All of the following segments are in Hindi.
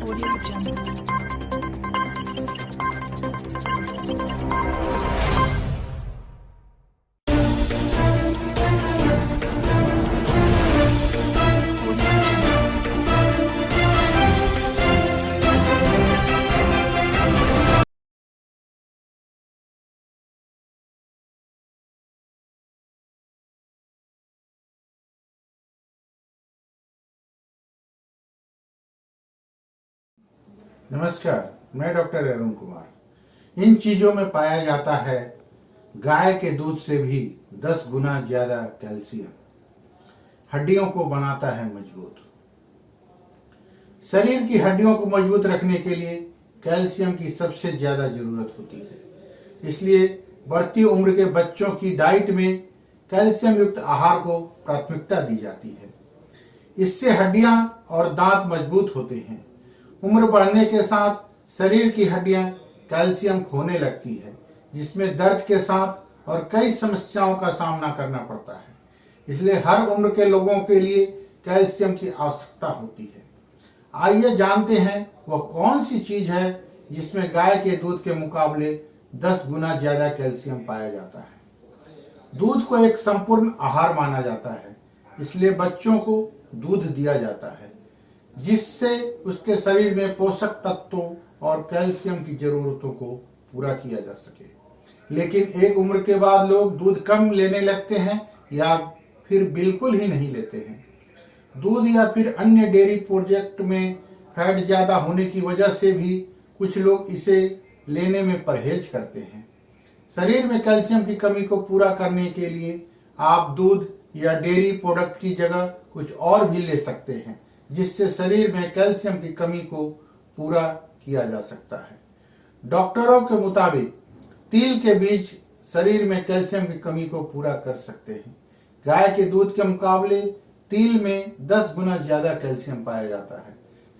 Audio Jungle. नमस्कार, मैं डॉक्टर अरुण कुमार। इन चीजों में पाया जाता है गाय के दूध से भी 10 गुना ज्यादा कैल्शियम, हड्डियों को बनाता है मजबूत। शरीर की हड्डियों को मजबूत रखने के लिए कैल्शियम की सबसे ज्यादा जरूरत होती है। इसलिए बढ़ती उम्र के बच्चों की डाइट में कैल्शियम युक्त आहार को प्राथमिकता दी जाती है। इससे हड्डियां और दांत मजबूत होते हैं। उम्र बढ़ने के साथ शरीर की हड्डियां कैल्शियम खोने लगती है, जिसमें दर्द के साथ और कई समस्याओं का सामना करना पड़ता है। इसलिए हर उम्र के लोगों के लिए कैल्शियम की आवश्यकता होती है। आइए जानते हैं वह कौन सी चीज है जिसमें गाय के दूध के मुकाबले 10 गुना ज्यादा कैल्शियम पाया जाता है। दूध को एक संपूर्ण आहार माना जाता है, इसलिए बच्चों को दूध दिया जाता है, जिससे उसके शरीर में पोषक तत्वों और कैल्शियम की जरूरतों को पूरा किया जा सके। लेकिन एक उम्र के बाद लोग दूध कम लेने लगते हैं या फिर बिल्कुल ही नहीं लेते हैं। दूध या फिर अन्य डेयरी प्रोडक्ट में फैट ज्यादा होने की वजह से भी कुछ लोग इसे लेने में परहेज करते हैं। शरीर में कैल्शियम की कमी को पूरा करने के लिए आप दूध या डेयरी प्रोडक्ट की जगह कुछ और भी ले सकते हैं, जिससे शरीर में कैल्शियम की कमी को पूरा किया जा सकता है। डॉक्टरों के मुताबिक तिल के बीज शरीर में कैल्शियम की कमी को पूरा कर सकते हैं। गाय के दूध के मुकाबले तिल में 10 गुना ज्यादा कैल्शियम पाया जाता है।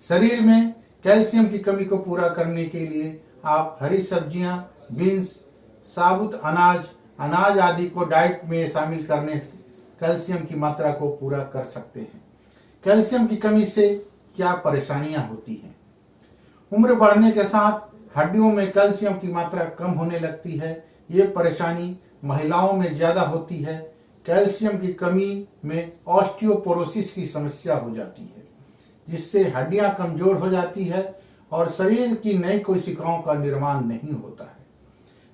शरीर में कैल्शियम की कमी को पूरा करने के लिए आप हरी सब्जियां, बीन्स, साबुत अनाज आदि को डाइट में शामिल करने से कैल्शियम की मात्रा को पूरा कर सकते हैं। कैल्शियम की कमी से क्या परेशानियां होती हैं? उम्र बढ़ने के साथ हड्डियों में कैल्शियम की मात्रा कम होने लगती है। ये परेशानी महिलाओं में ज्यादा होती है। कैल्शियम की कमी में ऑस्टियोपोरोसिस की समस्या हो जाती है, जिससे हड्डियां कमजोर हो जाती है और शरीर की नई कोशिकाओं का निर्माण नहीं होता है।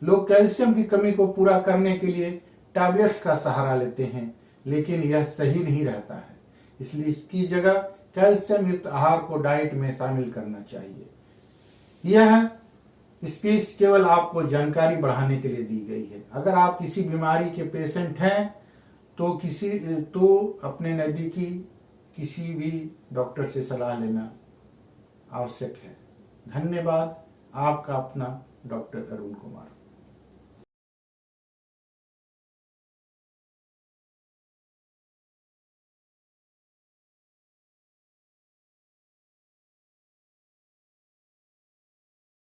लोग कैल्शियम की कमी को पूरा करने के लिए टैबलेट्स का सहारा लेते हैं, लेकिन यह सही नहीं रहता है। इसलिए इसकी जगह कैल्शियम युक्त आहार को डाइट में शामिल करना चाहिए। यह स्पीच केवल आपको जानकारी बढ़ाने के लिए दी गई है। अगर आप किसी बीमारी के पेशेंट हैं तो अपने नजदीकी किसी भी डॉक्टर से सलाह लेना आवश्यक है। धन्यवाद। आपका अपना डॉक्टर अरुण कुमार।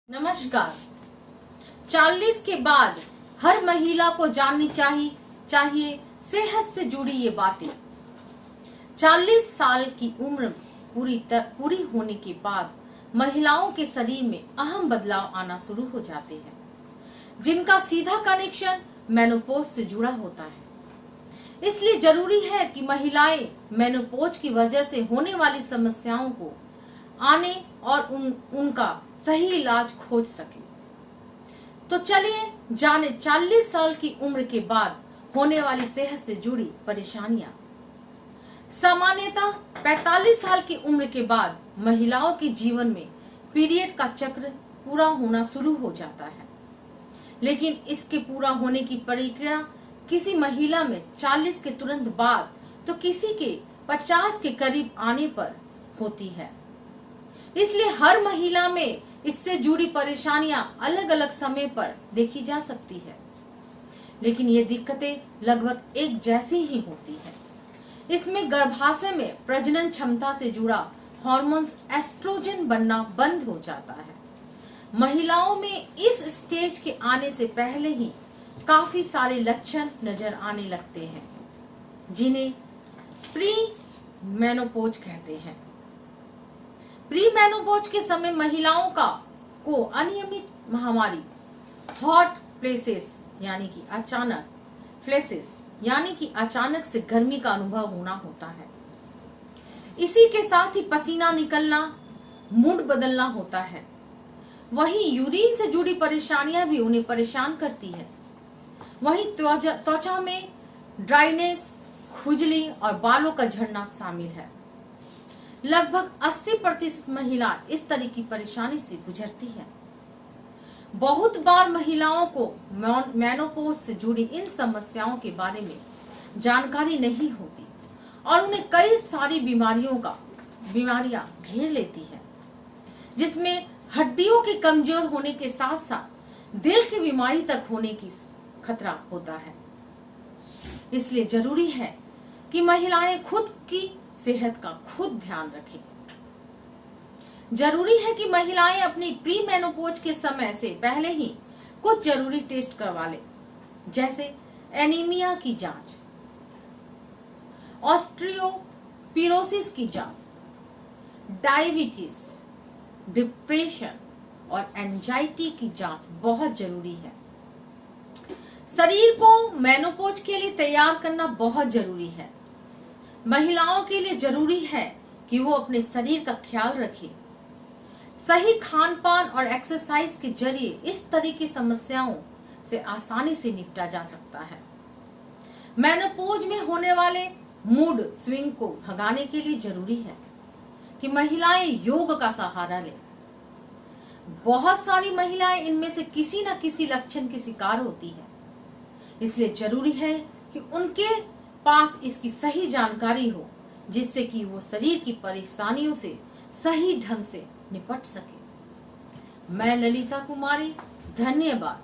नमस्कार। 40 के बाद हर महिला को जाननी चाहिए सेहत से जुड़ी ये बातें। 40 साल की उम्र पूरी होने के बाद महिलाओं के शरीर में अहम बदलाव आना शुरू हो जाते हैं, जिनका सीधा कनेक्शन मेनोपॉज से जुड़ा होता है। इसलिए जरूरी है कि महिलाएं मेनोपॉज की वजह से होने वाली समस्याओं को आने और उनका सही इलाज खोज सके। तो चलिए जाने 40 साल की उम्र के बाद होने वाली सेहत से जुड़ी परेशानियां। सामान्यतः 45 साल की उम्र के बाद महिलाओं के जीवन में पीरियड का चक्र पूरा होना शुरू हो जाता है, लेकिन इसके पूरा होने की प्रक्रिया किसी महिला में 40 के तुरंत बाद तो किसी के 50 के करीब आने पर होती है। इसलिए हर महिला में इससे जुड़ी परेशानियां अलग अलग समय पर देखी जा सकती है, लेकिन ये दिक्कतें लगभग एक जैसी ही होती है। इसमें गर्भाशय में प्रजनन क्षमता से जुड़ा हार्मोन्स एस्ट्रोजन बनना बंद हो जाता है। महिलाओं में इस स्टेज के आने से पहले ही काफी सारे लक्षण नजर आने लगते हैं, जिन्हें प्री मेनोपॉज कहते हैं। प्री मेनोपॉज के समय महिलाओं को अनियमित महामारी, हॉट प्लेसेस यानी कि अचानक, फ्लेसेस यानी कि अचानक से गर्मी का अनुभव होना होता है। इसी के साथ ही पसीना निकलना, मूड बदलना होता है। वहीं यूरिन से जुड़ी परेशानियां भी उन्हें परेशान करती है। वहीं त्वचा में ड्राइनेस, खुजली और बालों का झड़ना शामिल है। लगभग 80% महिला इस तरह की परेशानी से गुजरती है। बहुत बार महिलाओं को मेनोपॉज से जुड़ी इन समस्याओं के बारे में जानकारी नहीं होती और उन्हें कई सारी बीमारियां घेर लेती है, जिसमें हड्डियों के कमजोर होने के साथ साथ दिल की बीमारी तक होने की खतरा होता है। इसलिए जरूरी है कि महिलाएं खुद की सेहत का खुद ध्यान रखें। जरूरी है कि महिलाएं अपनी प्री मेनोपॉज के समय से पहले ही कुछ जरूरी टेस्ट करवा लें, जैसे एनीमिया की जांच, ऑस्टियोपोरोसिस की जांच, डायबिटीज, डिप्रेशन और एंजाइटी की जांच बहुत जरूरी है। शरीर को मेनोपॉज के लिए तैयार करना बहुत जरूरी है। महिलाओं के लिए जरूरी है कि वो अपने शरीर का ख्याल रखें। सही खान पान और एक्सरसाइज के जरिए इस तरह की समस्याओं से आसानी से निपटा जा सकता है। मेनोपॉज में होने वाले मूड स्विंग को भगाने के लिए जरूरी है कि महिलाएं योग का सहारा लें। बहुत सारी महिलाएं इनमें से किसी न किसी लक्षण की शिकार होती है, इसलिए जरूरी है कि उनके पास इसकी सही जानकारी हो, जिससे कि वो शरीर की परेशानियों से सही ढंग से निपट सके। मैं ललिता कुमारी, धन्यवाद।